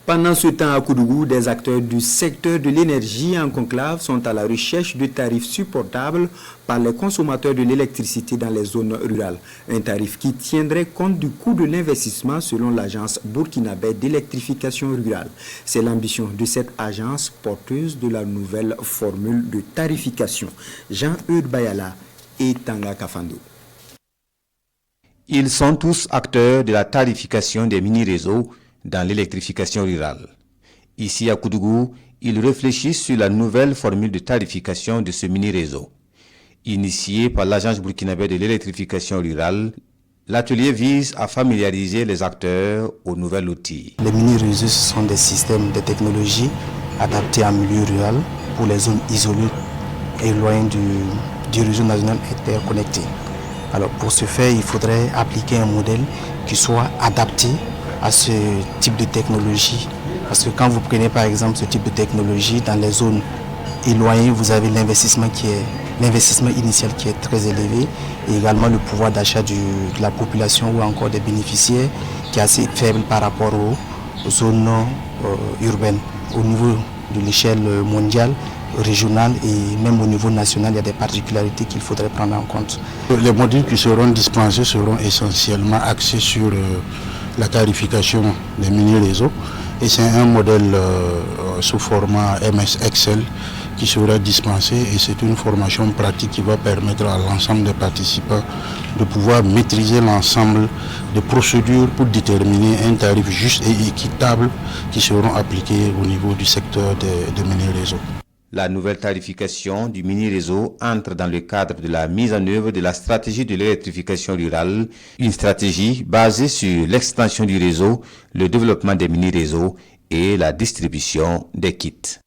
Pendant ce temps, à Koudougou, des acteurs du secteur de l'énergie en conclave sont à la recherche de tarifs supportables par les consommateurs de l'électricité dans les zones rurales. Un tarif qui tiendrait compte du coût de l'investissement selon l'agence burkinabé d'électrification rurale. C'est l'ambition de cette agence porteuse de la nouvelle formule de tarification. Jean-Eudes Bayala et Tanga Kafando. Ils sont tous acteurs de la tarification des mini-réseaux dans l'électrification rurale. Ici à Koudougou, ils réfléchissent sur la nouvelle formule de tarification de ce mini-réseau. Initié par l'Agence burkinabé de l'électrification rurale, l'atelier vise à familiariser les acteurs au nouvel outil. Les mini-réseaux sont des systèmes de technologie adaptés en milieu rural pour les zones isolées et éloignées du réseau national interconnecté. Alors pour ce faire, il faudrait appliquer un modèle qui soit adapté à ce type de technologie. Parce que quand vous prenez par exemple ce type de technologie dans les zones éloignées, vous avez l'investissement initial qui est très élevé et également le pouvoir d'achat de la population ou encore des bénéficiaires qui est assez faible par rapport aux zones urbaines. Au niveau de l'échelle mondiale, régionale et même au niveau national, il y a des particularités qu'il faudrait prendre en compte. Les modules qui seront dispensés seront essentiellement axés sur la tarification des mini-réseaux et c'est un modèle sous format MS Excel qui sera dispensé et c'est une formation pratique qui va permettre à l'ensemble des participants de pouvoir maîtriser l'ensemble des procédures pour déterminer un tarif juste et équitable qui seront appliqués au niveau du secteur des mini-réseaux. La nouvelle tarification du mini-réseau entre dans le cadre de la mise en œuvre de la stratégie de l'électrification rurale, une stratégie basée sur l'extension du réseau, le développement des mini-réseaux et la distribution des kits.